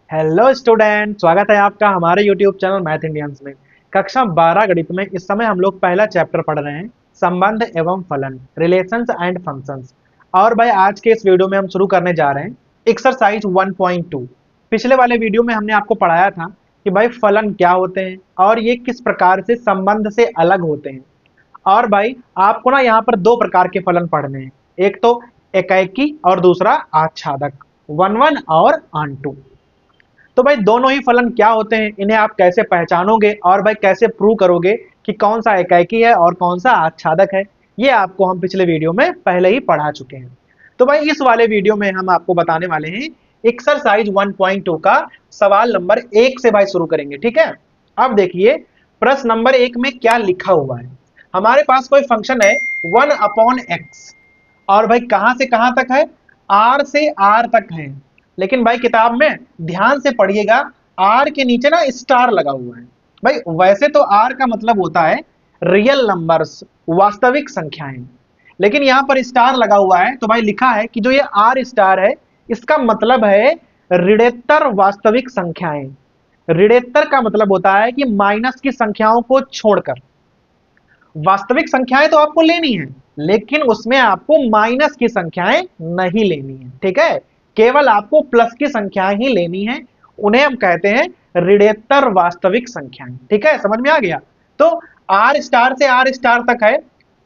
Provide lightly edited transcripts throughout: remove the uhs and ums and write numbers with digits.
Hello student, स्वागत है आपका हमारे यूट्यूब चैनल मैथ इंडियंस में। कक्षा 12 गणित में इस समय हम लोग पहला चैप्टर पढ़ रहे हैं, संबंध एवं फलन, रिलेशंस एंड फंक्शंस। और भाई आज के इस वीडियो में हम शुरू करने जा रहे हैं एक्सरसाइज 1.2। पिछले वाले वीडियो में हमने आपको पढ़ाया था कि भाई फलन क्या होते हैं और ये किस प्रकार से संबंध से अलग होते हैं। और भाई आपको ना यहाँ पर दो प्रकार के फलन पढ़ने हैं, एक तो एकाएकी और दूसरा आच्छादक, वन वन और आंटू। तो भाई दोनों ही फलन क्या होते हैं, इन्हें आप कैसे पहचानोगे और भाई कैसे प्रूव करोगे कि कौन सा एकाएकी है और कौन सा आच्छादक है, ये आपको हम पिछले वीडियो में पहले ही पढ़ा चुके हैं। तो भाई इस वाले वीडियो में हम आपको बताने वाले हैं एक्सरसाइज 1.2 का सवाल नंबर 1 से भाई शुरू करेंगे, ठीक है। अब देखिए प्रश्न नंबर 1 में क्या लिखा हुआ है। हमारे पास कोई फंक्शन है 1/x और भाई कहां से कहां तक है, r से r तक है। लेकिन भाई किताब में ध्यान से पढ़िएगा, आर के नीचे ना स्टार लगा हुआ है। भाई वैसे तो आर का मतलब होता है रियल नंबर्स, वास्तविक संख्याएं, लेकिन यहां पर स्टार लगा हुआ है तो भाई लिखा है कि जो ये आर स्टार है इसका मतलब है ऋणोत्तर वास्तविक संख्याएं। ऋणोत्तर का मतलब होता है कि माइनस की संख्याओं को छोड़कर वास्तविक संख्याएं तो आपको लेनी है, लेकिन उसमें आपको माइनस की संख्याएं नहीं लेनी है, ठीक है। केवल आपको प्लस की संख्याएं ही लेनी है, उन्हें हम कहते हैं ऋणोत्तर वास्तविक संख्याएं, ठीक है। समझ में आ गया। तो आर स्टार से आर स्टार तक है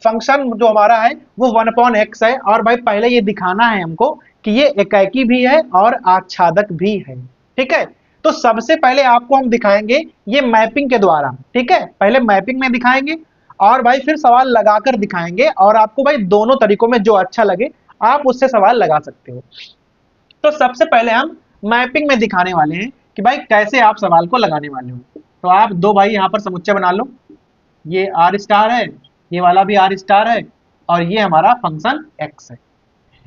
फंक्शन जो हमारा है वो 1/x है। और भाई पहले ये दिखाना है हमको कि ये एकाएकी भी है और आच्छादक भी है, ठीक है। तो सबसे पहले आपको हम दिखाएंगे ये मैपिंग के द्वारा, ठीक है। पहले मैपिंग में दिखाएंगे और भाई फिर सवाल लगाकर दिखाएंगे, और आपको भाई दोनों तरीकों में जो अच्छा लगे आप उससे सवाल लगा सकते हो। तो सबसे पहले हम मैपिंग में दिखाने वाले हैं कि भाई कैसे आप सवाल को लगाने वाले हो। तो आप दो भाई यहाँ पर समुच्चय बना लो, ये आर स्टार है, ये वाला भी आर स्टार है, और ये हमारा फंक्शन एक्स है।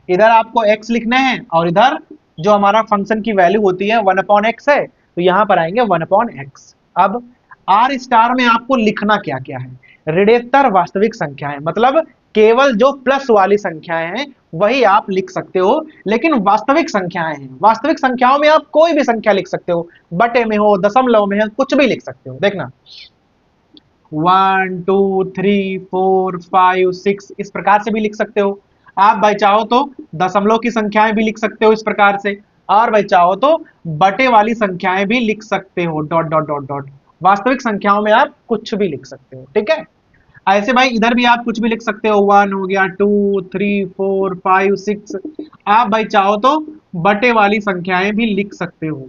इधर आपको एक्स लिखने हैं और इधर जो हमारा फंक्शन की वैल्यू होती है 1/x है, तो यहाँ पर आएंगे 1/x। अब आर स्टार में आपको लिखना क्या क्या है, ऋणोत्तर वास्तविक संख्याएं, मतलब केवल जो प्लस वाली संख्याएं हैं वही आप लिख सकते हो, लेकिन वास्तविक संख्याएं हैं, वास्तविक संख्याओं में आप कोई भी संख्या लिख सकते हो, बटे में हो, दशमलव में हो, कुछ भी लिख सकते हो। देखना 1 2 3 4 5 6 इस प्रकार से भी लिख सकते हो। आप भाई चाहो तो दशमलव की संख्याएं भी लिख सकते हो इस प्रकार से, और भाई चाहो तो बटे वाली संख्याएं भी लिख सकते हो, डॉट डॉट डॉट डॉट। वास्तविक संख्याओं में आप कुछ भी लिख सकते हो, ठीक है। ऐसे भाई इधर भी आप कुछ भी लिख सकते हो, 1 हो गया, 2 3 4 5 6। आप भाई चाहो तो बटे वाली संख्याएं भी लिख सकते हो,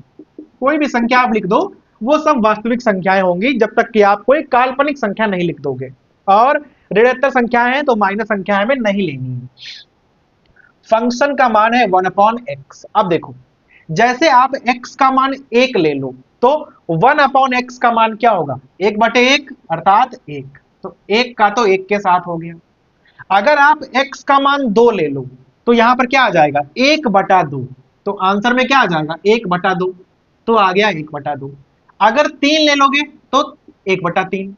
कोई भी संख्या आप लिख दो, वो सब वास्तविक संख्याएं होंगी जब तक कि आप कोई काल्पनिक संख्या नहीं लिख दोगे। और ऋणोत्तर संख्याएं हैं तो माइनस संख्याएं में नहीं लेनी है। फंक्शन का मान है 1/x। अब देखो जैसे आप x का मान 1 ले लो तो 1/x का मान क्या होगा, 1/1 अर्थात 1, तो 1 का तो 1 के साथ हो गया। अगर आप x का मान 2 ले लो तो यहां पर क्या आ जाएगा, 1/2, तो आंसर में क्या आ जाएगा 1/2, तो आ गया 1/2। अगर 3 ले लोगे तो 1/3,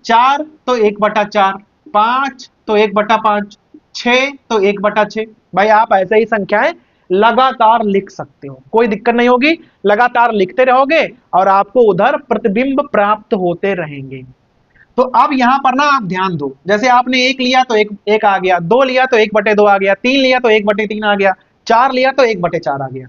4 तो 1/4, 5 तो 1/5, 6 तो 1/6। भाई आप ऐसे ही संख्याएं लगातार लिख सकते हो, कोई दिक्कत नहीं होगी, लगातार लिखते रहोगे और आपको उधर प्रतिबिंब प्राप्त होते रहेंगे। तो अब यहां पर ना आप ध्यान दो, जैसे आपने 1 लिया तो 1 आ गया, 2 लिया तो 1/2 आ गया, 3 लिया तो 1/3 आ गया, 4 लिया तो 1/4 आ गया।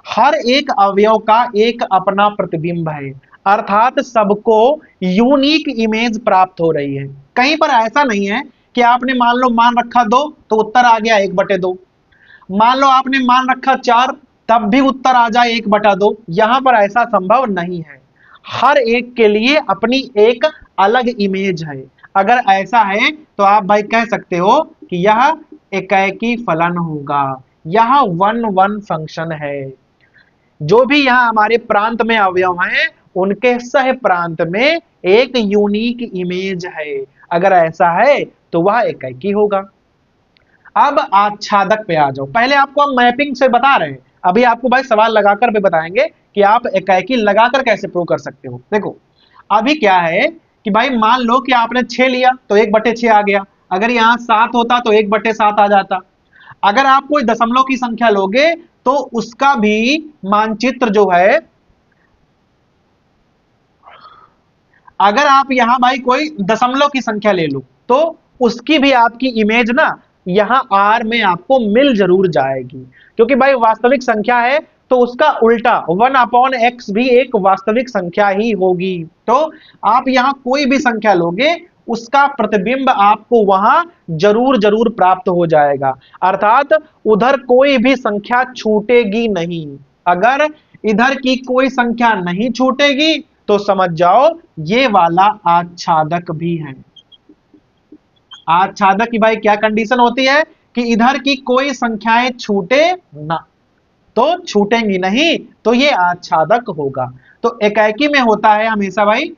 हर एक अवयव का एक अपना प्रतिबिंब है, अर्थात सबको यूनिक इमेज प्राप्त हो रही है। कहीं पर ऐसा नहीं है कि आपने मान लो मान रखा 2 तो उत्तर आ गया 1/2, मान लो आपने मान रखा 4 तब भी उत्तर आ जाए 1/2। यहां पर ऐसा संभव नहीं है, हर एक के लिए अपनी एक अलग इमेज है। अगर ऐसा है तो आप भाई कह सकते हो कि यह एकाएकी फलन होगा, यह 1/1 फंक्शन है। जो भी यहां हमारे प्रांत में अवयव हैं उनके सह प्रांत में एक यूनिक इमेज है, अगर ऐसा है तो वह एकाएकी होगा। अब आच्छादक पे आ जाओ, पहले आपको हम मैपिंग से बता रहे हैं, अभी आपको भाई सवाल लगाकर भी बताएंगे कि आप एकाएकी लगाकर कैसे प्रूव कर सकते हो। देखो अभी क्या है कि भाई मान लो कि आपने 6 लिया तो 1/6 आ गया, अगर यहां 7 होता तो 1/7 आ जाता। अगर आप कोई दशमलव की संख्या लोगे तो उसका भी मानचित्र जो है अगर आप यहाँ भाई कोई दशमलव की संख्या ले लो तो उसकी भी आपकी इमेज ना यहाँ आर में आपको मिल जरूर जाएगी, क्योंकि भाई वास्तविक संख्या है तो उसका उल्टा 1/x भी एक वास्तविक संख्या ही होगी। तो आप यहाँ कोई भी संख्या लोगे उसका प्रतिबिंब आपको वहां जरूर जरूर प्राप्त हो जाएगा, अर्थात उधर कोई भी संख्या छूटेगी नहीं। अगर इधर की कोई संख्या नहीं छूटेगी तो समझ जाओ ये वाला आच्छादक भी है। आच्छादक की भाई क्या कंडीशन होती है कि इधर की कोई संख्याएं छूटे ना, तो छूटेंगी नहीं तो ये आच्छादक होगा। तो एकाएकी में होता है हमेशा भाई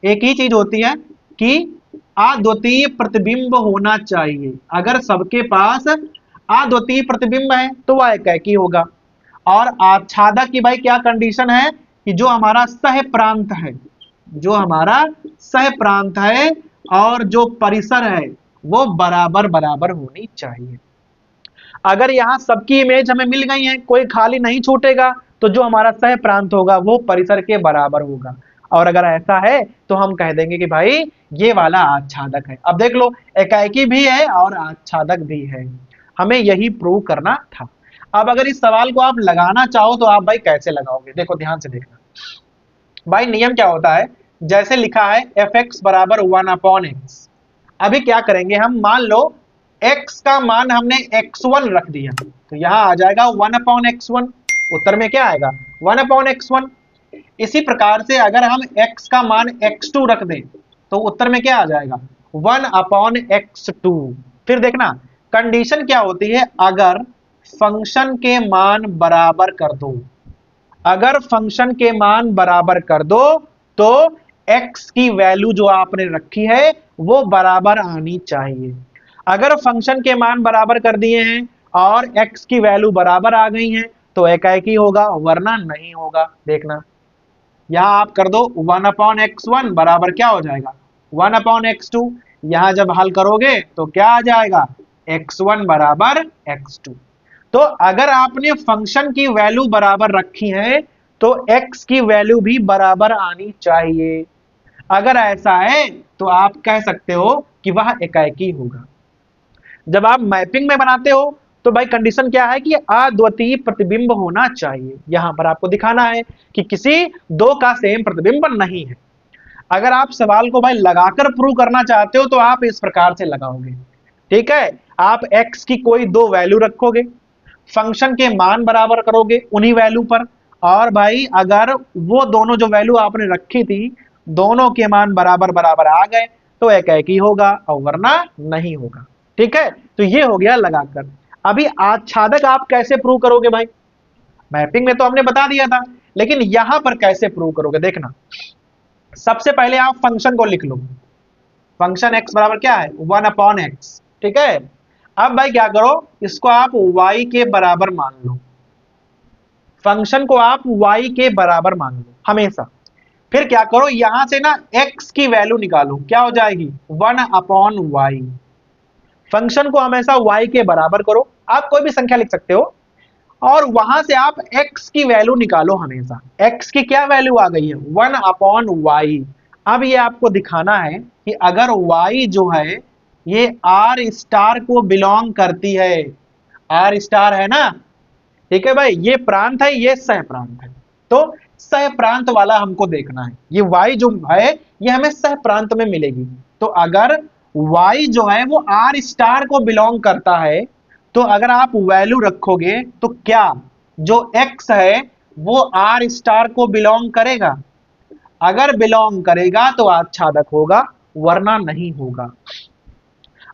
एक ही चीज होती है कि अद्वितीय प्रतिबिंब होना चाहिए। अगर सबके पास अद्वितीय प्रतिबिंब है तो वह एकाएकी होगा। और आच्छादक की भाई क्या कंडीशन है कि जो हमारा सह प्रांत है, जो हमारा सह प्रांत है और जो परिसर है वो बराबर बराबर होनी चाहिए। अगर यहां सबकी इमेज हमें मिल गई है, कोई खाली नहीं छूटेगा, तो जो हमारा सह प्रांत होगा वो परिसर के बराबर होगा। और अगर ऐसा है तो हम कह देंगे कि भाई ये वाला आच्छादक है। अब देख लो एकाएकी भी है और आच्छादक भी है, हमें यही प्रूव करना था। अब अगर इस सवाल को आप लगाना चाहो तो आप भाई कैसे लगाओगे, देखो ध्यान से देखना। भाई नियम क्या होता है, जैसे लिखा है fx बराबर 1/x। अभी क्या करेंगे हम, मान लो x का मान हमने x1 रख दिया तो यहां आ जाएगा 1/x1, उत्तर में क्या आएगा 1/x1। इसी प्रकार से अगर हम x का मान x2 रख दें तो उत्तर में क्या आ जाएगा 1/x2। फिर देखना कंडीशन क्या होती है, अगर फंक्शन के मान बराबर कर दो, अगर फंक्शन के मान बराबर कर दो तो x की वैल्यू जो आपने रखी है वो बराबर आनी चाहिए। अगर फंक्शन के मान बराबर कर दिए हैं और x की वैल्यू बराबर आ गई है तो एकाएकी होगा वरना नहीं होगा। देखना यहां आप कर दो 1/x1 बराबर क्या हो जाएगा 1/x2। यहां जब हल करोगे तो क्या आ जाएगा x1 बराबर x2। तो अगर आपने फंक्शन की वैल्यू बराबर रखी है तो x की वैल्यू भी बराबर आनी चाहिए। अगर ऐसा है तो आप कह सकते हो कि वह एकाएकी होगा। जब आप मैपिंग में बनाते हो तो भाई कंडीशन क्या है कि अद्वितीय प्रतिबिंब होना चाहिए। यहां पर आपको दिखाना है कि किसी दो का सेम प्रतिबिंब नहीं है। अगर आप सवाल को भाई लगाकर प्रूव करना चाहते हो तो आप इस प्रकार से लगाओगे, ठीक है। आप x की कोई दो वैल्यू रखोगे, फंक्शन के मान बराबर करोगे उन्हीं वैल्यू पर, और भाई अगर वो दोनों जो वैल्यू आपने रखी थी दोनों के मान बराबर बराबर आ गए तो एकाएकी होगा और वरना नहीं होगा, ठीक है। तो ये हो गया लगाकर। अभी आच्छादक आप कैसे प्रूव करोगे भाई, मैपिंग में तो हमने बता दिया था, लेकिन यहां पर कैसे प्रूव करोगे देखना। सबसे पहले आप फंक्शन को लिख लो, फंक्शन x बराबर क्या है 1/x, ठीक है। अब भाई क्या करो, इसको आप y के बराबर मान लो, फंक्शन को आप y के बराबर मान लो हमेशा। फिर क्या करो, यहां से ना x की वैल्यू निकालो, क्या हो जाएगी 1/y। फंक्शन को हमेशा y के बराबर करो, आप कोई भी संख्या लिख सकते हो, और वहां से आप x की वैल्यू निकालो हमेशा। x की क्या वैल्यू आ गई है 1/y। अब ये आपको दिखाना है कि अगर y जो है ये r स्टार को बिलोंग करती है, r स्टार है ना, ठीक है भाई, ये प्रांत है ये सह प्रांत है, तो सह प्रांत वाला हमको देखना है। ये y जो है ये हमें सह प्रांत में मिलेगी। तो अगर y जो है वो r स्टार को बिलोंग करता है तो अगर आप वैल्यू रखोगे तो क्या जो x है वो r स्टार को बिलोंग करेगा, अगर बिलोंग करेगा तो आच्छादक होगा वरना नहीं होगा।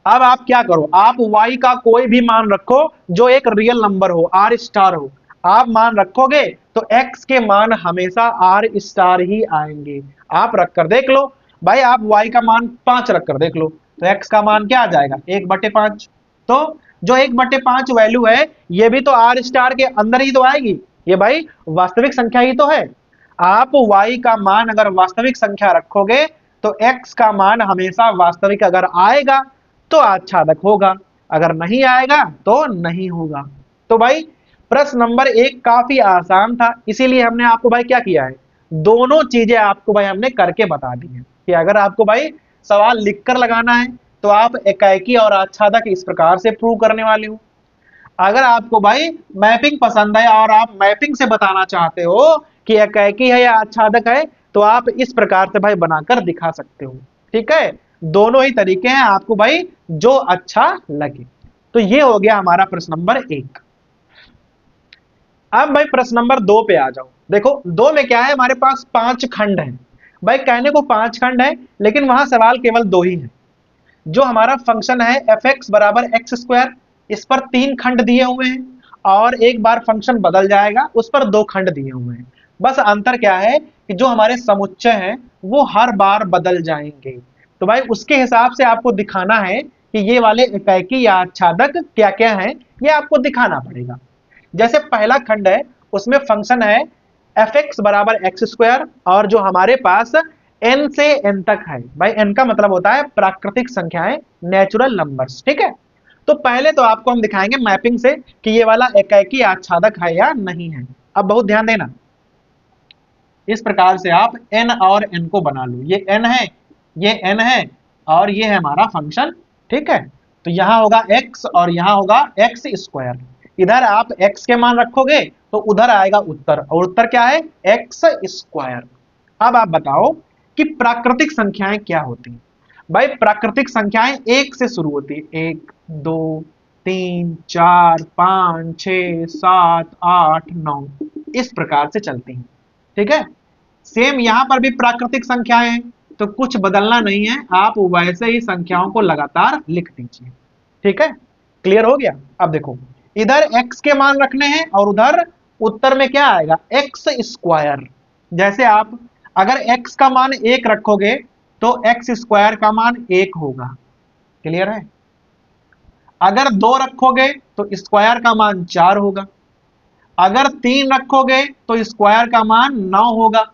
अब आप क्या करो, आप y का कोई भी मान रखो जो एक रियल नंबर हो, r स्टार हो, आप मान रखोगे तो x के मान हमेशा r स्टार ही आएंगे। आप रखकर देख लो भाई, आप y का मान 5 रखकर देख लो तो x का मान क्या आ जाएगा 1/5। तो जो 1/5 वैल्यू है ये भी तो r स्टार के अंदर ही तो आएगी, ये भाई वास्तविक संख्या ही तो है। आप y का मान अगर वास्तविक संख्या रखोगे तो x का मान हमेशा वास्तविक अगर आएगा तो आच्छादक होगा, अगर नहीं आएगा तो नहीं होगा। तो भाई प्रश्न नंबर 1 काफी आसान था, इसीलिए हमने आपको भाई क्या किया है, दोनों चीजें आपको भाई हमने करके बता दी है। कि अगर आपको भाई सवाल लिखकर लगाना है तो आप एकाएकी और आच्छादक इस प्रकार से प्रूव करने वाले हो। अगर आपको भाई मैपिंग पसंद है और आप मैपिंग से बताना चाहते हो कि एकाएकी है या आच्छादक है, तो आप इस प्रकार से भाई बनाकर दिखा सकते हो। ठीक है, दोनों ही तरीके हैं, आपको भाई जो अच्छा लगे। तो ये हो गया हमारा प्रश्न नंबर 1। अब भाई प्रश्न नंबर 2 पे आ जाओ। देखो 2 में क्या है, हमारे पास 5 खंड हैं। भाई कहने को 5 खंड है, लेकिन वहां सवाल केवल 2 ही है। जो हमारा फंक्शन है एफ एक्स बराबर एक्स स्क्वायर, इस पर 3 खंड दिए हुए हैं, और एक बार फंक्शन बदल जाएगा उस पर 2 खंड दिए हुए हैं। बस अंतर क्या है कि जो हमारे समुच्चय हैं वो हर बार बदल जाएंगे। तो भाई उसके हिसाब से आपको दिखाना है कि ये वाले एकाएकी या आच्छादक क्या क्या है, ये आपको दिखाना पड़ेगा। जैसे पहला खंड है उसमें फंक्शन है एफ एक्स बराबर एक्स स्क्वायर, और जो हमारे पास n से n तक है। भाई n का मतलब होता है प्राकृतिक संख्याएं, नेचुरल नंबर्स। ठीक है, तो पहले तो आपको हम दिखाएंगे मैपिंग से कि ये वाला एकाएकी आच्छादक है या नहीं है। अब बहुत ध्यान देना, इस प्रकार से आप n और n को बना लो। ये n है, ये n है, और ये है हमारा फंक्शन। ठीक है, तो यहां होगा x और यहां होगा एक्स स्क्वायर। इधर आप x के मान रखोगे तो उधर आएगा उत्तर, और उत्तर क्या है, एक्स स्क्वायर। अब आप बताओ कि प्राकृतिक संख्याएं क्या होती हैं। भाई प्राकृतिक संख्याएं 1 से शुरू होती है, 1 2 3 4 5 6 7 8 9, इस प्रकार से चलती हैं। ठीक है, सेम यहां पर भी प्राकृतिक संख्याएं हैं, तो कुछ बदलना नहीं है, आप वैसे ही संख्याओं को लगातार लिख दीजिए। ठीक है, क्लियर हो गया। अब देखो इधर x के मान रखने हैं और उधर उत्तर में क्या आएगा, एक्स स्क्वायर। जैसे आप अगर x का मान 1 रखोगे तो एक्स स्क्वायर का मान 1 होगा। क्लियर है, अगर 2 रखोगे तो स्क्वायर का मान 4 होगा, अगर 3 रखोगे तो स्क्वायर का मान 9 होगा,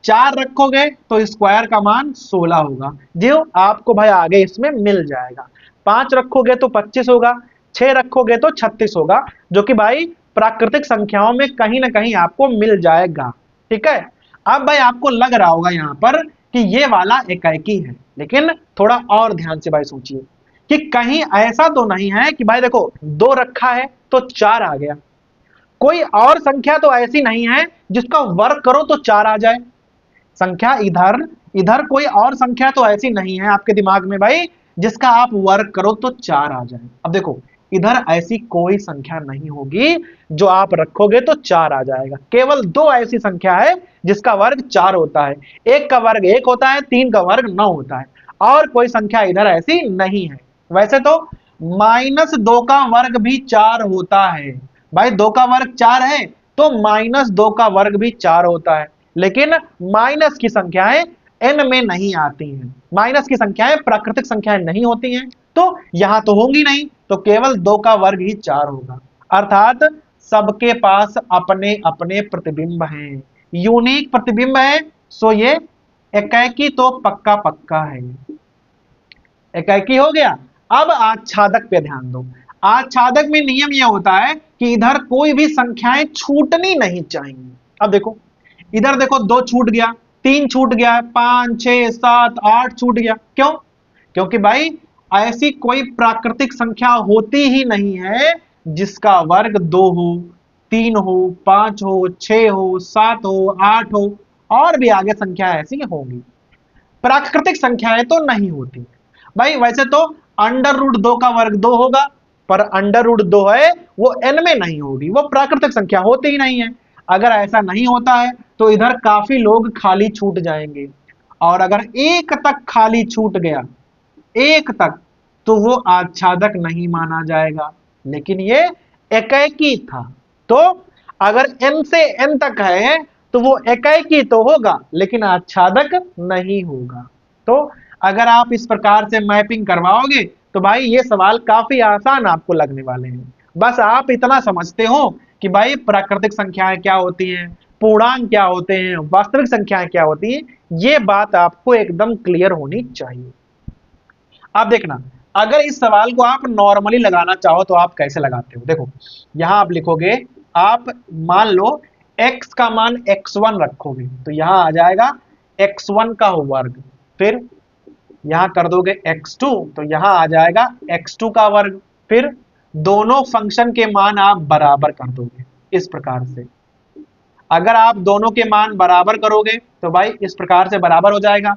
4 रखोगे तो स्क्वायर का मान 16 होगा, जो आपको भाई आगे इसमें मिल जाएगा। 5 रखोगे तो 25 होगा, 6 रखोगे तो 36 होगा, जो कि भाई प्राकृतिक संख्याओं में कहीं ना कहीं आपको मिल जाएगा। ठीक है, अब भाई आपको लग रहा होगा यहां पर कि ये वाला एकाएकी है, लेकिन थोड़ा और ध्यान से भाई सोचिए कि कहीं ऐसा तो नहीं है कि भाई देखो 2 रखा है तो 4 आ गया, कोई और संख्या तो ऐसी नहीं है जिसका वर्ग करो तो 4 आ जाए। संख्या इधर इधर कोई और संख्या तो ऐसी नहीं है आपके दिमाग में भाई जिसका आप वर्ग करो तो 4 आ जाए। अब देखो इधर ऐसी कोई संख्या नहीं होगी जो आप रखोगे तो 4 आ जाएगा। केवल 2 ऐसी संख्या है जिसका वर्ग 4 होता है, एक का वर्ग 1 होता है, 3 का वर्ग 9 होता है, और कोई संख्या इधर ऐसी नहीं है। वैसे तो -2 का वर्ग भी 4 होता है। भाई 2 का वर्ग 4 है तो -2 का वर्ग भी 4 होता है, लेकिन माइनस की संख्याएं n में नहीं आती हैं। माइनस की संख्याएं प्राकृतिक संख्याएं नहीं होती हैं, तो यहां तो होंगी नहीं, तो केवल 2 का वर्ग ही 4 होगा। अर्थात सबके पास अपने अपने प्रतिबिंब हैं, यूनिक प्रतिबिंब है, सो ये एकाएकी तो पक्का पक्का है। एकाएकी हो गया। अब आच्छादक पे ध्यान दो। आच्छादक में नियम यह होता है कि इधर कोई भी संख्याएं छूटनी नहीं चाहिए। अब देखो इधर देखो 2 छूट गया, 3 छूट गया, 5 6 7 8 छूट गया। क्यों? क्योंकि भाई ऐसी कोई प्राकृतिक संख्या होती ही नहीं है जिसका वर्ग 2 हो, 3 हो, 5 हो, 6 हो, 7 हो, 8 हो, और भी आगे संख्या ऐसी होंगी। प्राकृतिक संख्याएं तो नहीं होती भाई। वैसे तो √2 का वर्ग 2 होगा, पर √2 है वो n में नहीं होगी, वो प्राकृतिक संख्या होती ही नहीं है। अगर ऐसा नहीं होता है तो इधर काफी लोग खाली छूट जाएंगे, और अगर 1 तक खाली छूट गया, 1 तक, तो वो आच्छादक नहीं माना जाएगा। लेकिन ये एकाएकी था, तो अगर n से n तक है तो वो एकाएकी तो होगा लेकिन आच्छादक नहीं होगा। तो अगर आप इस प्रकार से मैपिंग करवाओगे तो भाई ये सवाल काफी आसान आपको लगने वाले हैं। बस आप इतना समझते हो कि भाई प्राकृतिक संख्याएं क्या होती हैं, पूर्णांक क्या होते हैं, वास्तविक संख्याएं क्या होती हैं, ये बात आपको एकदम क्लियर होनी चाहिए। अब देखना, अगर इस सवाल को आप नॉर्मली लगाना चाहो तो आप कैसे लगाते हो। देखो यहां आप लिखोगे, आप मान लो x का मान x1 रखोगे तो यहां आ जाएगा x1 का वर्ग, फिर यहाँ कर दोगे x2 तो यहाँ आ जाएगा x2 का वर्ग। फिर दोनों फंक्शन के मान आप बराबर कर दोगे इस प्रकार से। अगर आप दोनों के मान बराबर करोगे तो भाई इस प्रकार से बराबर हो जाएगा,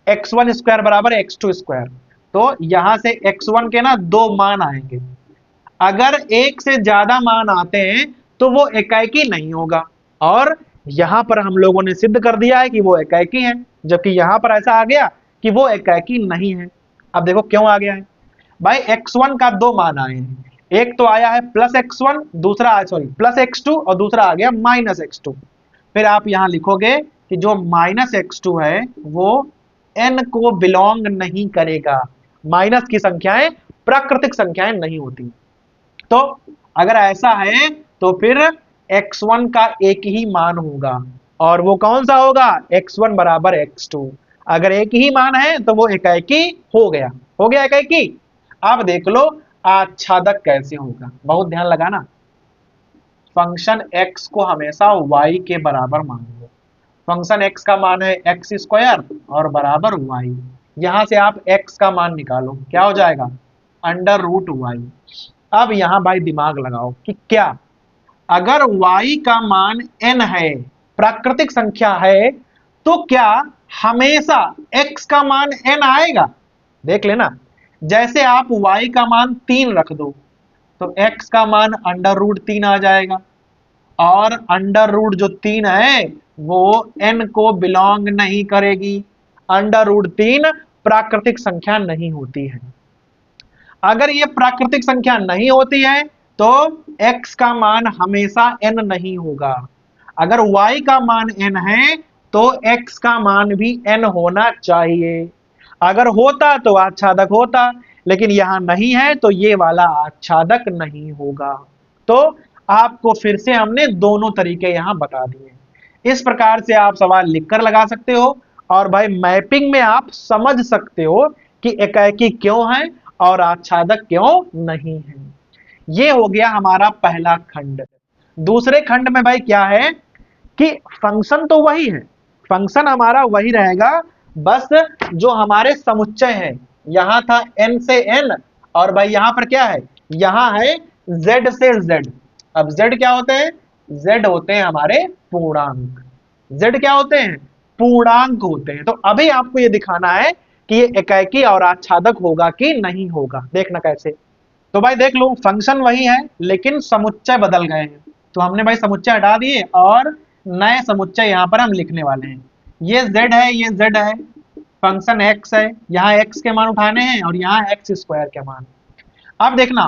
x1 स्क्वायर बराबर x2 स्क्वायर। तो यहां से x1 के ना दो मान आएंगे, अगर एक से ज्यादा मान आते हैं तो वो एकाएकी नहीं होगा। और यहां पर हम लोगों ने सिद्ध कर दिया है कि वो एकाएकी है, जबकि यहां पर ऐसा आ गया कि वो एकाएकी नहीं है। अब देखो क्यों आ गया है भाई, x1 का दो मान आए हैं, एक तो आया है प्लस x1, दूसरा सॉरी प्लस x2 और दूसरा आ गया माइनस x2। फिर आप यहां लिखोगे कि जो माइनस x2 है वो n को बिलोंग नहीं करेगा, माइनस की संख्याएं प्राकृतिक संख्याएं नहीं होती। तो अगर ऐसा है तो फिर x1 का एक ही मान होगा, और वो कौन सा होगा, x1 बराबर x2। अगर एक ही मान है तो वो एकाएकी हो गया, हो गया एकाएकी। अब देख लो आच्छादक कैसे होगा, बहुत ध्यान लगाना। फंक्शन x को हमेशा y के बराबर मान लो। फंक्शन x का मान है x स्क्वायर और बराबर y। यहां से आप x का मान निकालो, क्या हो जाएगा, अंडर रूट y। अब यहां भाई दिमाग लगाओ कि क्या, अगर y का मान n है, प्राकृतिक संख्या है, तो क्या हमेशा x का मान n आएगा। देख लेना, जैसे आप y का मान 3 रख दो तो x का मान अंडर रूट 3 आ जाएगा, और अंडर रूट जो 3 है वो n को बिलोंग नहीं करेगी। अंडर रूट 3 प्राकृतिक संख्या नहीं होती है। अगर ये प्राकृतिक संख्या नहीं होती है तो x का मान हमेशा n नहीं होगा। अगर y का मान n है तो x का मान भी n होना चाहिए। अगर होता तो आच्छादक होता, लेकिन यहां नहीं है तो ये वाला आच्छादक नहीं होगा। तो आपको फिर से हमने दोनों तरीके यहां बता दिए। इस प्रकार से आप सवाल लिखकर लगा सकते हो, और भाई मैपिंग में आप समझ सकते हो कि एकाएकी क्यों है और आच्छादक क्यों नहीं है। ये हो गया हमारा पहला खंड। दूसरे खंड में भाई क्या है कि फंक्शन तो वही है, फंक्शन हमारा वही रहेगा, बस जो हमारे समुच्चय है, यहां था n से n, और भाई यहां पर क्या है, यहां है z से z। अब z क्या होते हैं, z होते हैं हमारे पूर्णांक। z क्या होते हैं, पूर्णांक होते हैं। तो अभी आपको ये दिखाना है कि ये एकाएकी और आच्छादक होगा कि नहीं होगा। देखना कैसे, तो भाई देख लो फंक्शन वही है लेकिन समुच्चय बदल गए हैं। तो हमने भाई समुच्चय हटा दिए और नए समुच्चय यहां पर हम लिखने वाले हैं। ये z है, ये z है, फंक्शन x है, यहाँ x के मान उठाने हैं और यहाँ x स्क्वायर के मान। अब देखना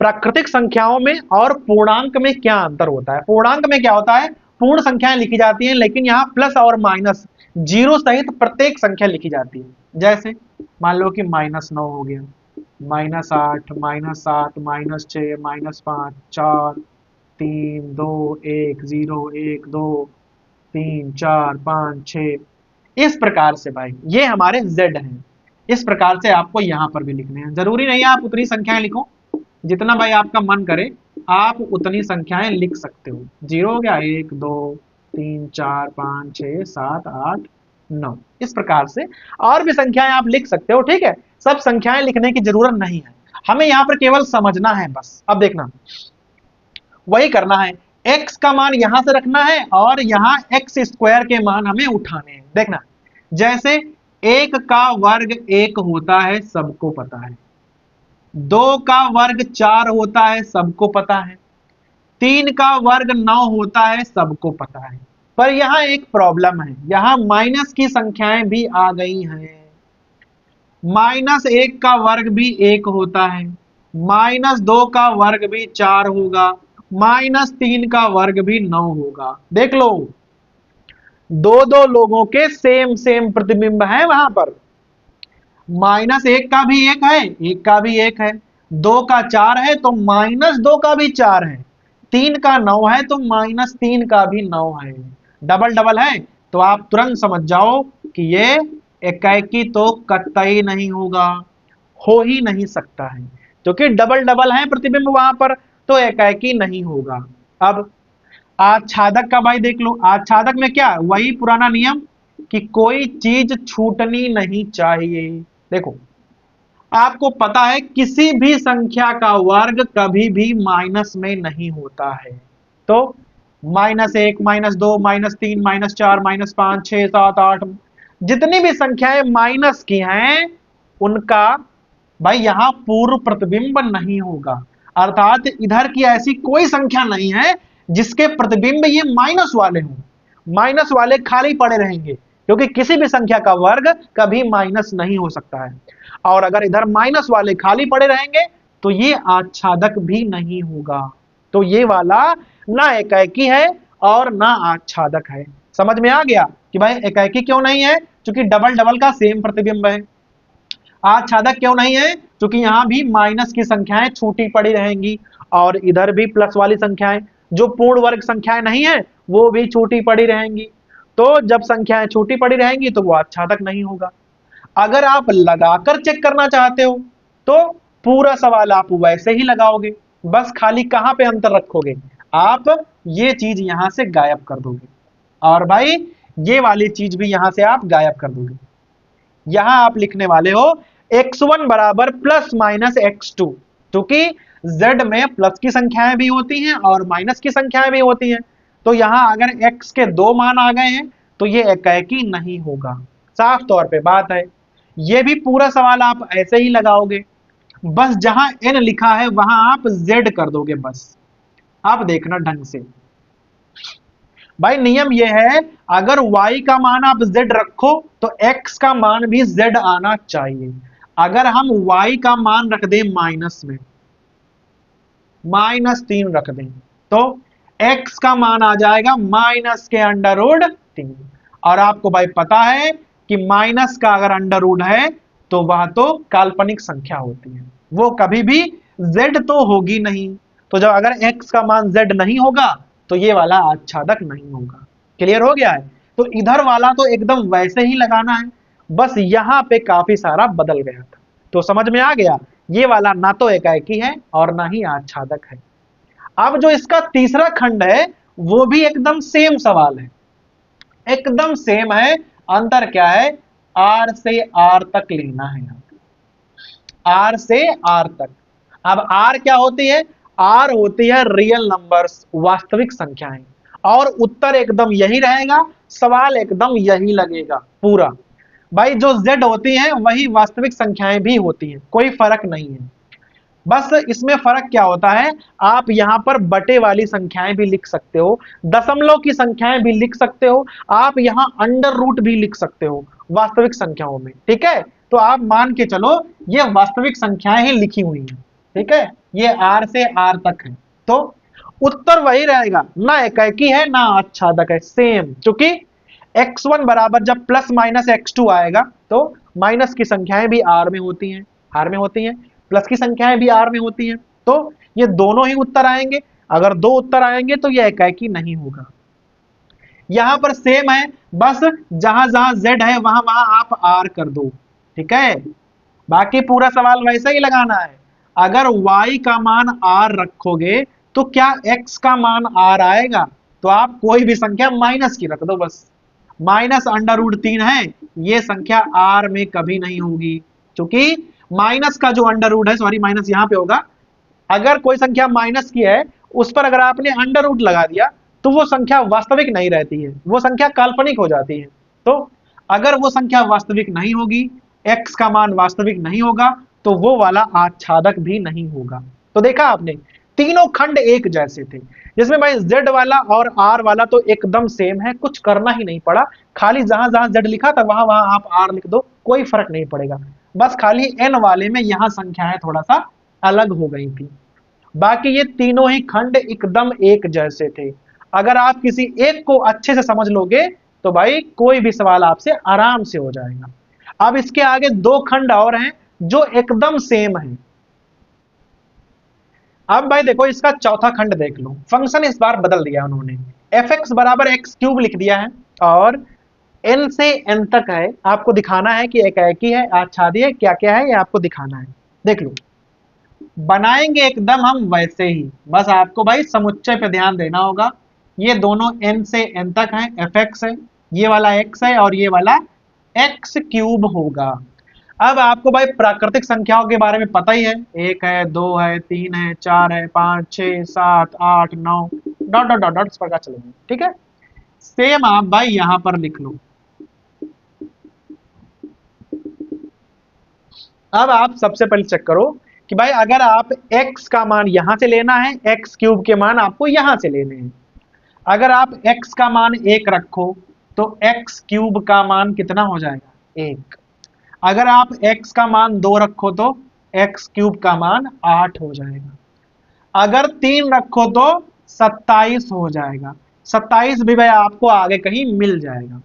प्राकृतिक संख्याओं में और पूर्णांक में क्या अंतर होता है। पूर्णांक में क्या होता है, पूर्ण संख्याएं लिखी जाती हैं, लेकिन यहाँ प्लस और माइनस जीरो सहित प्रत्येक संख्या लिखी जाती है। जैसे मान लो कि -9 हो गया, -8, -7, -6, -5, 4, 3, 2, 1, 0, 1, 2, 3, 4, 5, 6। इस प्रकार से भाई ये हमारे z हैं। इस प्रकार से आपको यहां पर भी लिखने हैं। जरूरी नहीं है आप उतनी संख्याएं लिखो, जितना भाई आपका मन करे आप उतनी संख्याएं लिख सकते हो। 0 हो गया, 1, 2, 3, 4, 5, 6, 7, 8, 9। इस प्रकार से और भी संख्याएं आप लिख सकते हो। ठीक है, सब संख्याएं लिखने की जरूरत नहीं है, हमें यहाँ पर केवल समझना है बस। अब देखना वही करना है, x का मान यहां से रखना है और यहाँ x स्क्वायर के मान हमें उठाने हैं। देखना जैसे 1 का वर्ग 1 होता है, सबको पता है। 2 का वर्ग 4 होता है, सबको पता है। 3 का वर्ग 9 होता है, सबको पता है। पर यहाँ एक प्रॉब्लम है, यहाँ माइनस की संख्याएं भी आ गई हैं। -1 का वर्ग भी 1 होता है, -2 का वर्ग भी 4 होगा, -3 का वर्ग भी 9 होगा। देख लो दो लोगों के सेम प्रतिबिंब है वहां पर। -1 का भी 1 है, 1 का भी 1 है, 2 का 4 है तो -2 का भी 4 है, 3 का 9 है तो -3 का भी 9 है। डबल डबल है तो आप तुरंत समझ जाओ कि ये एकाएकी तो कतई नहीं होगा, हो ही नहीं सकता है, क्योंकि डबल डबल है प्रतिबिंब वहां पर, तो एकाएकी नहीं होगा। अब आच्छादक का भाई देख लो, आच्छादक में क्या वही पुराना नियम कि कोई चीज छूटनी नहीं चाहिए। देखो, आपको पता है किसी भी संख्या का वर्ग कभी भी माइनस में नहीं होता है। तो -1, -2, -3, -4, -5, 6, 7, 8 जितनी भी संख्याएं माइनस की हैं उनका भाई यहां पूर्व प्रतिबिंब नहीं होगा। अर्थात इधर की ऐसी कोई संख्या नहीं है जिसके प्रतिबिंब ये माइनस वाले हों। माइनस वाले खाली पड़े रहेंगे, क्योंकि किसी भी संख्या का वर्ग कभी माइनस नहीं हो सकता है। और अगर इधर माइनस वाले खाली पड़े रहेंगे तो ये आच्छादक भी नहीं होगा। तो ये वाला ना एकाएकी है और ना आच्छादक है। समझ में आ गया कि भाई एकाएकी क्यों नहीं है? क्योंकि डबल डबल का सेम प्रतिबिंब है। आच्छादक क्यों नहीं है? क्योंकि यहां भी माइनस की संख्याएं छूटी पड़ी रहेंगी और इधर भी प्लस वाली संख्याएं, जो पूर्ण वर्ग संख्याएं नहीं है वो भी छूटी पड़ी रहेंगी। तो जब संख्याएं छूटी पड़ी रहेंगी तो वो आच्छादक नहीं होगा। अगर आप लगाकर चेक करना चाहते हो तो पूरा सवाल आप वैसे ही लगाओगे, बस खाली कहां पे अंतर रखोगे, आप ये चीज यहां से गायब कर दोगे और भाई ये वाली चीज भी यहां से आप गायब कर दोगे। यहां आप लिखने वाले हो x1 बराबर प्लस माइनस x2, क्योंकि z में प्लस की संख्याएं भी होती हैं और माइनस की संख्याएं भी होती हैं। तो यहां अगर x के 2 मान आ गए हैं तो ये एकाएकी नहीं होगा। साफ तौर पे बात है। ये भी पूरा सवाल आप ऐसे ही लगाओगे, बस जहां n लिखा है वहां आप z कर दोगे बस। आप देखना ढंग से भाई, नियम यह है अगर y का मान आप z रखो तो x का मान भी z आना चाहिए। अगर हम y का मान रख दें माइनस में, -3 रख दें तो x का मान आ जाएगा माइनस के √3। और आपको भाई पता है कि माइनस का अगर √ है तो वह तो काल्पनिक संख्या होती है, वो कभी भी z तो होगी नहीं। तो जब अगर x का मान z नहीं होगा तो ये वाला आच्छादक नहीं होगा। क्लियर हो गया है? तो इधर वाला तो एकदम वैसे ही लगाना है, बस यहां पे काफी सारा बदल गया था। तो समझ में आ गया, ये वाला ना तो एकाएकी है और ना ही आच्छादक है। अब जो इसका तीसरा खंड है वो भी एकदम सेम सवाल है, एकदम सेम है। अंतर क्या है? R से R तक लेना है, R से R तक। अब R क्या होती है? R होती है रियल नंबर्स, वास्तविक संख्याएं। और उत्तर एकदम यही रहेगा, सवाल एकदम यही लगेगा पूरा। भाई जो Z होती हैं वही वास्तविक संख्याएं भी होती हैं, कोई फर्क नहीं है। बस इसमें फर्क क्या होता है, आप यहां पर बटे वाली संख्याएं भी लिख सकते हो, दशमलव की संख्याएं भी लिख सकते हो, आप यहां √ भी लिख सकते हो वास्तविक संख्याओं में। ठीक है, तो आप मान के चलो ये वास्तविक संख्याएं ही लिखी हुई हैं। ठीक है, ये R से R तक है। तो उत्तर वही रहेगा, ना एकाएकी है ना आच्छादक है, सेम। क्योंकि x1 बराबर जब प्लस माइनस x2 आएगा तो माइनस की संख्याएं भी R में होती हैं, R में होती हैं, प्लस की संख्याएं भी R में होती हैं। तो ये दोनों ही उत्तर आएंगे। अगर 2 उत्तर आएंगे तो ये एकाएकी नहीं होगा। यहां पर सेम है, बस जहां जहां Z है वहां वहां आप R कर दो। ठीक है, बाकी पूरा सवाल वैसे ही लगाना है। अगर y का मान R रखोगे तो क्या x का मान R आएगा? तो आप कोई भी संख्या माइनस की रख दो बस। -√3 है, ये संख्या R में कभी नहीं होगी, क्योंकि माइनस का जो √ है, सॉरी माइनस यहां पे होगा। अगर कोई संख्या माइनस की है उस पर अगर आपने √ लगा दिया तो वो संख्या वास्तविक नहीं रहती है, वो संख्या काल्पनिक हो जाती है। तो अगर वो संख्या वास्तविक नहीं होगी, x का मान वास्तविक नहीं होगा, तो वो वाला आच्छादक भी नहीं होगा। तो देखा आपने, तीनों खंड एक जैसे थे, जिसमें भाई Z वाला और R वाला तो एकदम सेम है, कुछ करना ही नहीं पड़ा। खाली जहां जहां Z लिखा था वहां वहां आप R लिख दो, कोई फर्क नहीं पड़ेगा। बस खाली n वाले में यहां संख्याएं थोड़ा सा अलग हो गई थी, बाकी ये तीनों ही खंड एकदम एक जैसे थे। अगर आप किसी एक को अच्छे से समझ लोगे तो भाई कोई भी सवाल आपसे आराम से हो जाएगा। अब इसके आगे 2 खंड और हैं जो एकदम सेम है। अब भाई देखो, इसका चौथा खंड देख लो। फंक्शन इस बार बदल दिया उन्होंने, fx बराबर x³ लिख दिया है और n से n तक है। आपको दिखाना है कि एकाएकी है, आच्छादी है, क्या क्या है ये आपको दिखाना है। देख लो, बनाएंगे एकदम हम वैसे ही, बस आपको भाई समुच्चय पे ध्यान देना होगा। ये दोनों n से n तक है, fx है, ये वाला x है और ये वाला x क्यूब होगा। अब आपको भाई प्राकृतिक संख्याओं के बारे में पता ही है, 1 है, 2 है, 3 है, 4 है, 5, 6, 7, 8, 9 डॉट डॉट डॉट डॉट इस प्रकार चलेंगे। ठीक है, सेम आप भाई यहां पर लिख लो। अब आप सबसे पहले चेक करो कि भाई अगर आप x का मान यहां से लेना है, x क्यूब के मान आपको यहां से लेने हैं। अगर आप x का मान 1 रखो तो x क्यूब का मान कितना हो जाएगा, 1। अगर आप x का मान 2 रखो तो x क्यूब का मान 8 हो जाएगा। अगर 3 रखो तो 27 हो जाएगा। 27 भी भाई आपको आगे कहीं मिल जाएगा।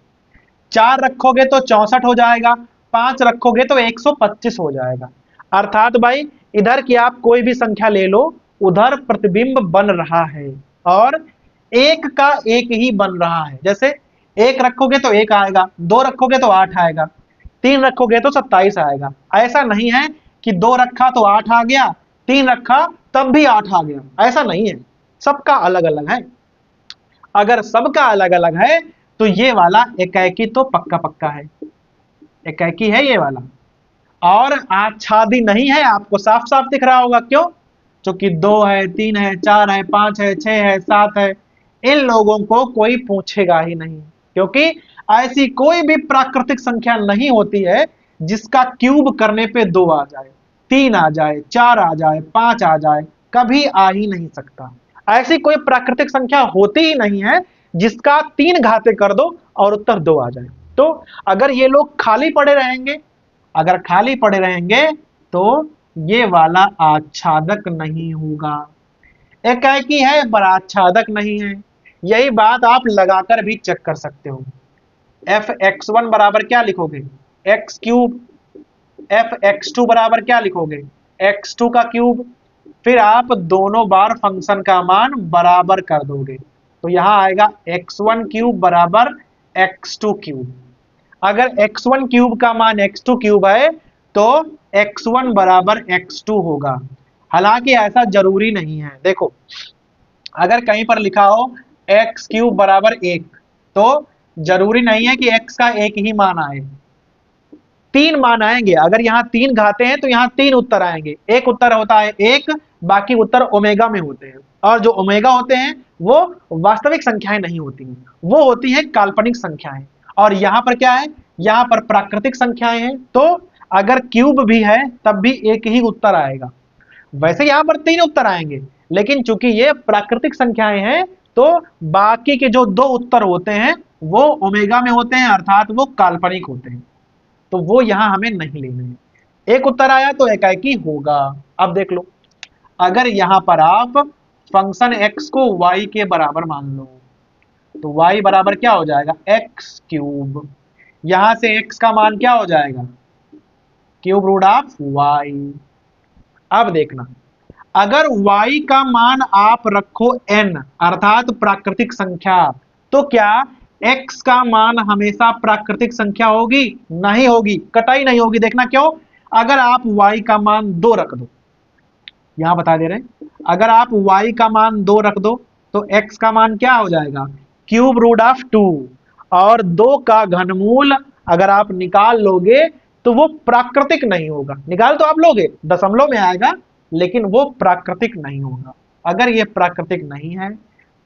4 रखोगे तो 64 हो जाएगा। 5 रखोगे तो 125 हो जाएगा। अर्थात भाई इधर की आप कोई भी संख्या ले लो, उधर प्रतिबिंब बन रहा है और एक का एक ही बन रहा है। जैसे 1 रखोगे तो 1 आएगा, 2 रखोगे तो 8 आएगा, 3 रखोगे तो 27 आएगा। ऐसा नहीं है कि 2 रखा तो 8 आ गया, 3 रखा तब भी 8 आ गया, ऐसा नहीं है। सबका अलग अलग है। अगर सबका अलग अलग है तो ये वाला एकाएकी तो पक्का पक्का है, एकाएकी है ये वाला। और आच्छादी नहीं है, आपको साफ साफ दिख रहा होगा। क्यों? क्योंकि 2 है, 3 है, 4 है, 5 है, 6 है, 7 है, इन लोगों को कोई पूछेगा ही नहीं, क्योंकि ऐसी कोई भी प्राकृतिक संख्या नहीं होती है जिसका क्यूब करने पे 2 आ जाए, 3 आ जाए, 4 आ जाए, 5 आ जाए, कभी आ ही नहीं सकता। ऐसी कोई प्राकृतिक संख्या होती ही नहीं है जिसका 3 घाते कर दो और उत्तर 2 आ जाए। तो अगर ये लोग खाली पड़े रहेंगे, अगर खाली पड़े रहेंगे तो ये वाला आच्छादक नहीं होगा। एकाएकी है पर आच्छादक नहीं है। यही बात आप लगाकर भी चेक कर सकते हो। एफ एक्स वन बराबर क्या लिखोगे, X cube. F X two बराबर क्या लिखोगे, एक्स टू का क्यूब। फिर आप दोनों बार फंक्शन का मान बराबर कर दोगे तो यहां आएगा एक्स वन क्यूब बराबर एक्स टू क्यूब। अगर x1 क्यूब का मान x2 क्यूब है तो x1 बराबर x2 होगा। हालांकि ऐसा जरूरी नहीं है। देखो, अगर कहीं पर लिखा हो x क्यूब बराबर 1 तो जरूरी नहीं है कि x का एक ही मान आए, 3 मान आएंगे। अगर यहाँ 3 घाते हैं तो यहाँ 3 उत्तर आएंगे। एक उत्तर होता है 1, बाकी उत्तर ओमेगा में होते हैं। और जो ओमेगा होते हैं वो वास्तविक संख्याएं नहीं होती हैं, वो होती हैं काल्पनिक संख्याएं। और यहाँ पर क्या है, यहाँ पर प्राकृतिक संख्याएं हैं, तो अगर क्यूब भी है तब भी एक ही उत्तर आएगा। वैसे यहाँ पर 3 उत्तर आएंगे, लेकिन चूंकि ये प्राकृतिक संख्याएं हैं तो बाकी के जो 2 उत्तर होते हैं वो ओमेगा में होते हैं, अर्थात वो काल्पनिक होते हैं, तो वो यहां हमें नहीं लेने हैं। एक उत्तर आया तो एकाएकी होगा। अब देख लो, अगर यहां पर आप फंक्शन x को y के बराबर मान लो तो y बराबर क्या हो जाएगा, x क्यूब। यहां से x का मान क्या हो जाएगा, क्यूब रूट ऑफ y। अब देखना, अगर y का मान आप रखो n अर्थात प्राकृतिक संख्या, तो क्या x का मान हमेशा प्राकृतिक संख्या होगी, नहीं होगी, कतई नहीं होगी। देखना क्यों, अगर आप y का मान 2 रख दो, यहां बता दे रहे हैं, अगर आप y का मान 2 रख दो तो x का मान क्या हो जाएगा, क्यूब रूट ऑफ 2। और 2 का घनमूल अगर आप निकाल लोगे तो वो प्राकृतिक नहीं होगा। निकाल तो आप लोगे, दशमलव में आएगा, लेकिन वो प्राकृतिक नहीं होगा। अगर ये प्राकृतिक नहीं है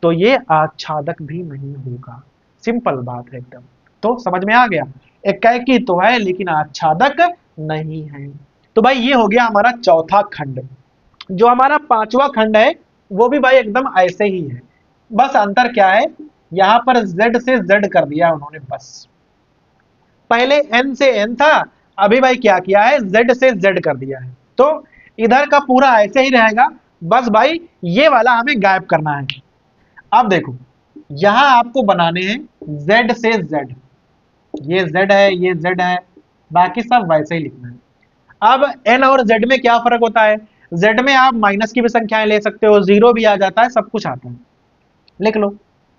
तो ये आच्छादक भी नहीं होगा। सिंपल बात है एकदम। तो समझ में आ गया, एकाएकी तो है लेकिन आच्छादक नहीं है। तो भाई ये हो गया हमारा चौथा खंड। जो हमारा पांचवा खंड है वो भी भाई एकदम ऐसे ही है, बस अंतर क्या है, यहां पर z से z कर दिया उन्होंने बस। पहले n से n था, अभी भाई क्या किया है, z से z कर दिया है। तो इधर का पूरा ऐसे ही रहेगा, बस भाई ये वाला हमें गायब करना है। अब देखो, यहां आपको बनाने हैं z से z, ये z है, ये z है, बाकी सब वैसे ही लिखना है। अब n और z में क्या फर्क होता है, z में आप माइनस की भी संख्याएं ले सकते हो, 0 भी आ जाता है, सब कुछ आता है। लिख लो,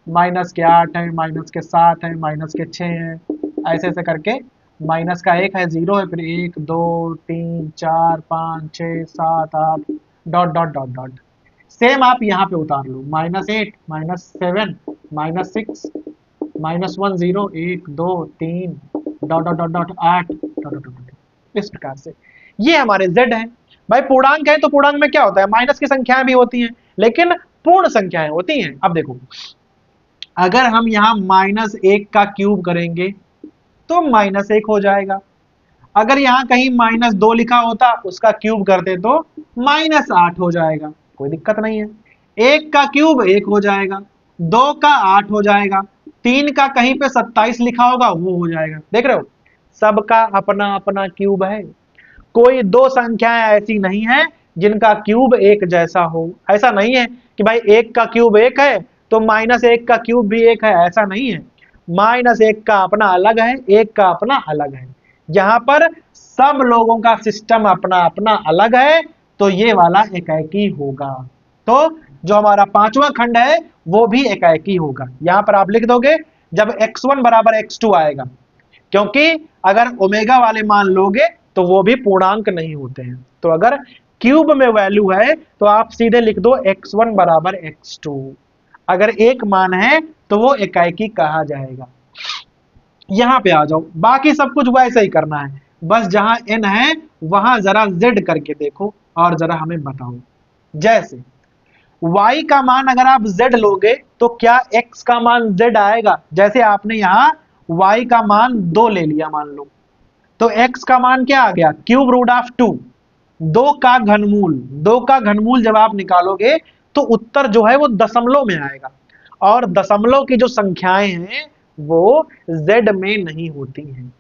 माइनस के 8 है, माइनस के 7 है, माइनस के 6 है, ऐसे ऐसे करके माइनस का 1 है, 0 है, फिर 1 2 3 4 5 6 7 8 dot dot dot dot. Same आप यहाँ पे उतार लो, -8 -7 -6 -1 0 1 2 3 dot dot dot dot 8 dot dot dot, इस प्रकार से ये हमारे z है। भाई पूर्णांक है तो पूर्णांक में क्या होता है, माइनस की संख्याएं भी होती हैं लेकिन पूर्ण संख्याएं होती हैं। अब देखो अगर हम यहाँ -1 का क्यूब करेंगे तो -1 हो जाएगा। अगर यहाँ कहीं -2 लिखा होता उसका क्यूब करते तो -8 हो जाएगा, कोई दिक्कत नहीं है। 1 का क्यूब 1 हो जाएगा, 2 का 8 हो जाएगा, 3 का कहीं पे 27 लिखा होगा वो हो जाएगा। देख रहे हो सबका अपना अपना क्यूब है, कोई दो संख्याएं ऐसी नहीं है जिनका क्यूब एक जैसा हो। ऐसा नहीं है कि भाई 1 का क्यूब 1 है तो -1 का क्यूब भी 1 है, ऐसा नहीं है। -1 का अपना अलग है, 1 का अपना अलग है। यहाँ पर सब लोगों का सिस्टम अपना अपना अलग है तो ये वाला एकाएकी होगा। तो जो हमारा पांचवा खंड है वो भी एकाएकी होगा। यहाँ पर आप लिख दोगे जब x1 बराबर x2 आएगा, क्योंकि अगर ओमेगा वाले मान लोगे तो वो भी पूर्णांक नहीं होते हैं। तो अगर क्यूब में वैल्यू है तो आप सीधे लिख दो x1 बराबर x2। अगर एक मान है तो वो एकाएकी कहा जाएगा। यहां पे आ जाओ, बाकी सब कुछ वैसे ही करना है, बस जहां n है वहां जरा z करके देखो और जरा हमें बताओ। जैसे y का मान अगर आप z लोगे तो क्या x का मान z आएगा? जैसे आपने यहां y का मान 2 ले लिया मान लो, तो x का मान क्या आ गया, क्यूब रूट ऑफ 2, 2 का घनमूल। 2 का घनमूल जब आप निकालोगे तो उत्तर जो है वो दशमलव में आएगा, और दशमलव की जो संख्याएं हैं वो z में नहीं होती हैं।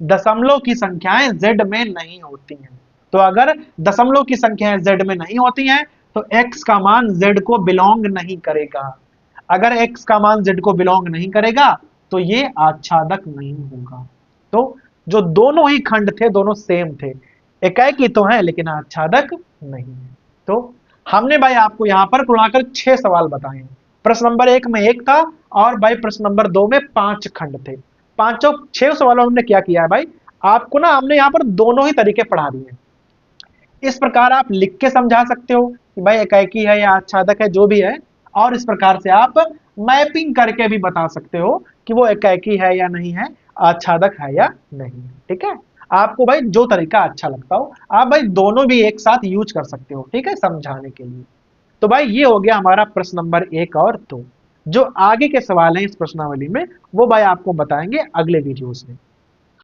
दशमलव की संख्याएं z में नहीं होती हैं। तो अगर दशमलव की संख्याएं z में नहीं होती हैं तो x का मान z को बिलोंग नहीं करेगा। अगर x का मान z को बिलोंग नहीं करेगा तो ये आच्छादक नहीं होगा। तो जो दोनों ही खंड थे दोनों सेम थे, एकाएकी तो है लेकिन आच्छादक नहीं है। तो हमने भाई आपको यहाँ पर कुल 6 सवाल बताए हैं। प्रश्न नंबर 1 में 1 था और भाई प्रश्न नंबर 2 में 5 खंड थे। 6 सवालों हमने क्या किया है भाई, आपको ना हमने यहाँ पर दोनों ही तरीके पढ़ा दिए। इस प्रकार आप लिख के समझा सकते हो कि भाई एकाएकी है या आच्छादक है, जो भी है, और इस प्रकार से आप मैपिंग करके भी बता सकते हो कि वो एकाएकी है या नहीं है, आच्छादक है या नहीं। ठीक है, आपको भाई जो तरीका अच्छा लगता हो आप भाई दोनों भी एक साथ यूज कर सकते हो, ठीक है, समझाने के लिए। तो भाई ये हो गया हमारा प्रश्न नंबर 1 और 2। जो आगे के सवाल हैं इस प्रश्नावली में वो भाई आपको बताएंगे अगले वीडियोस में।